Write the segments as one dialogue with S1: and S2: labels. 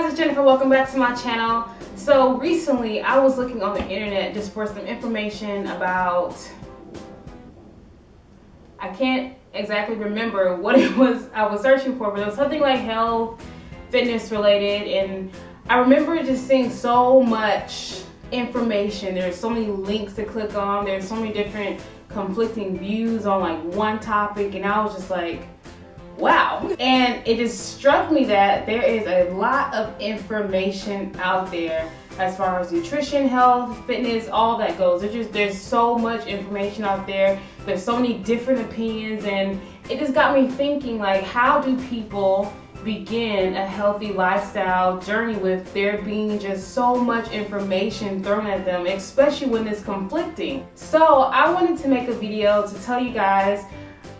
S1: guys, it's Jennifer. Welcome back to my channel. So recently I was looking on the internet just for some information about, I can't exactly remember what it was I was searching for, but it was something like health, fitness related, and I remember just seeing so much information. There's so many links to click on, there's so many different conflicting views on like one topic, and I was just like, wow. And it just struck me that there is a lot of information out there as far as nutrition, health, fitness, all that goes. There's so much information out there. There's so many different opinions, and it just got me thinking, like, how do people begin a healthy lifestyle journey with there being just so much information thrown at them, especially when it's conflicting? So I wanted to make a video to tell you guys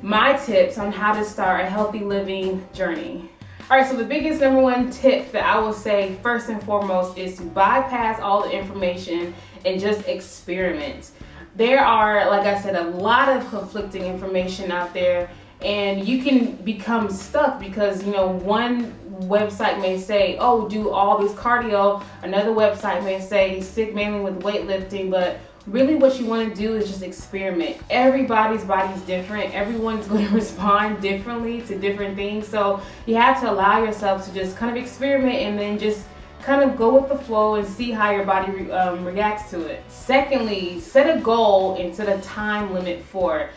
S1: my tips on how to start a healthy living journey. All right, so the biggest number one tip that I will say first and foremost is to bypass all the information and just experiment. There are, like I said, a lot of conflicting information out there, and you can become stuck because, you know, one website may say, oh, do all this cardio. Another website may say stick mainly with weightlifting, but really what you want to do is just experiment. Everybody's body is different. Everyone's going to respond differently to different things. So you have to allow yourself to just kind of experiment and then just kind of go with the flow and see how your body reacts to it. Secondly, set a goal and set a time limit for it.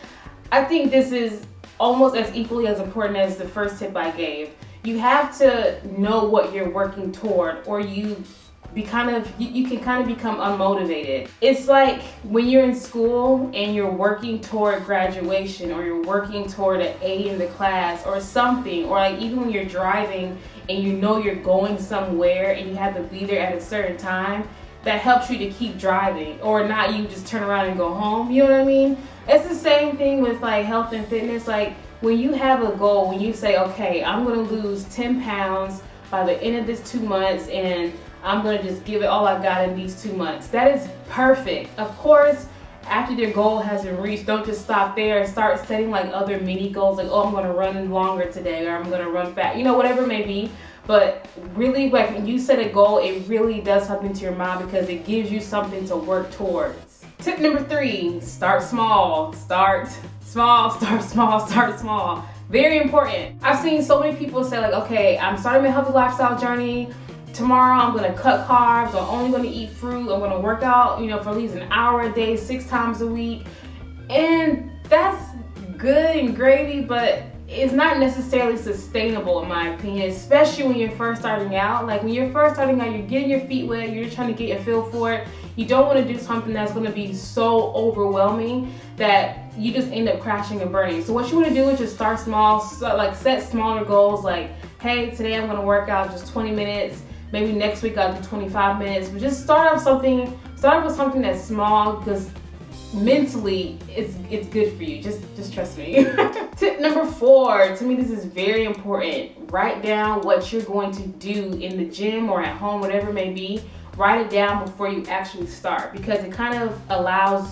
S1: I think this is almost as equally as important as the first tip I gave. You have to know what you're working toward, or you can kind of become unmotivated. It's like when you're in school and you're working toward graduation, or you're working toward an A in the class or something, or like even when you're driving and you know you're going somewhere and you have to be there at a certain time, that helps you to keep driving, or not you just turn around and go home, you know what I mean? It's the same thing with like health and fitness. Like when you have a goal, when you say, okay, I'm gonna lose 10 pounds by the end of this 2 months, and I'm gonna just give it all I got in these 2 months. That is perfect. Of course, after your goal has been reached, don't just stop there. Start setting like other mini goals, like, oh, I'm gonna run longer today, or I'm gonna run fast, you know, whatever it may be. But really, like when you set a goal, it really does something to your mind because it gives you something to work towards. Tip number 3, start small. Start small, start small, start small. Very important. I've seen so many people say like, okay, I'm starting my healthy lifestyle journey. Tomorrow I'm gonna cut carbs, I'm only gonna eat fruit, I'm gonna work out, you know, for at least an hour a day, 6 times a week. And that's good and gravy, but it's not necessarily sustainable in my opinion, especially when you're first starting out. Like when you're first starting out, you're getting your feet wet, you're just trying to get a feel for it. You don't want to do something that's going to be so overwhelming that you just end up crashing and burning. So what you want to do is just start small, so like set smaller goals, like, hey, today I'm going to work out just 20 minutes. Maybe next week I'll do 25 minutes, but just start with something that's small, because mentally it's good for you. Just trust me. Tip number 4, to me this is very important. Write down what you're going to do in the gym or at home, whatever it may be. Write it down before you actually start, because it kind of allows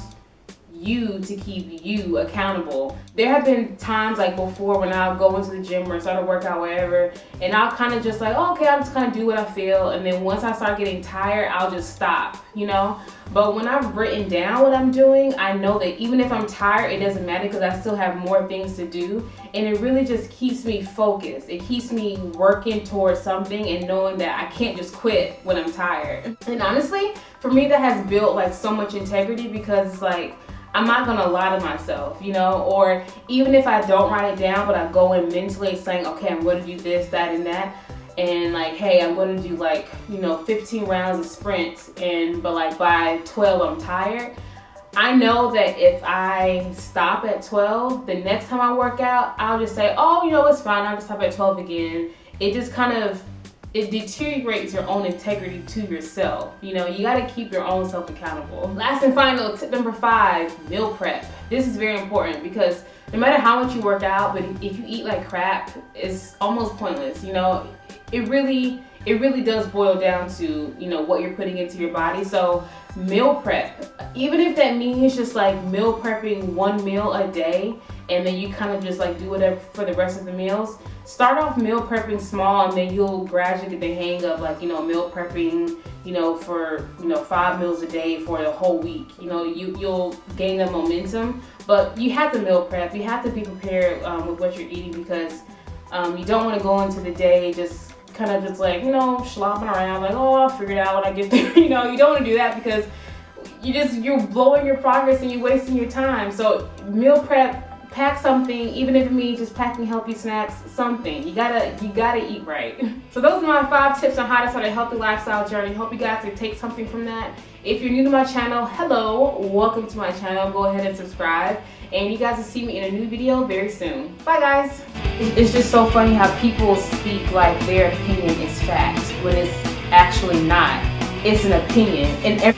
S1: you to keep you accountable. There have been times like before when I'll go into the gym or start a workout, whatever, and I'll kind of just like, oh, okay, I'll just kind of do what I feel, and then once I start getting tired, I'll just stop, you know? But when I've written down what I'm doing, I know that even if I'm tired, it doesn't matter, because I still have more things to do, and it really just keeps me focused. It keeps me working towards something and knowing that I can't just quit when I'm tired. And honestly, for me, that has built like so much integrity, because it's like, I'm not gonna lie to myself, you know, or even if I don't write it down, but I go in mentally saying, okay, I'm gonna do this, that, and that, and like, hey, I'm gonna do like, you know, 15 rounds of sprints, but like by 12 I'm tired. I know that if I stop at 12, the next time I work out, I'll just say, oh, you know, it's fine, I'll just stop at 12 again. It just kind of, it deteriorates your own integrity to yourself. You know, you gotta keep your own self accountable. Last and final, tip number 5, meal prep. This is very important, because no matter how much you work out, but if you eat like crap, it's almost pointless, you know? It really it really does boil down to, you know, what you're putting into your body. So meal prep, even if that means just like meal prepping one meal a day, and then you kind of just like do whatever for the rest of the meals. Start off meal prepping small, and then you'll gradually get the hang of, like, you know, meal prepping, you know, for, you know, 5 meals a day for the whole week. You know, you'll gain that momentum. But you have to meal prep. You have to be prepared with what you're eating, because you don't want to go into the day just kind of just like, you know, slopping around like, oh, I'll figure it out when I get there. You know, you don't want to do that, because you're blowing your progress and you're wasting your time. So meal prep. Pack something, even if it means just packing healthy snacks, something. You gotta eat right. So those are my 5 tips on how to start a healthy lifestyle journey. Hope you guys can take something from that. If you're new to my channel, hello, welcome to my channel. Go ahead and subscribe, and you guys will see me in a new video very soon. Bye guys. It's just so funny how people speak like their opinion is fact when it's actually not. It's an opinion, and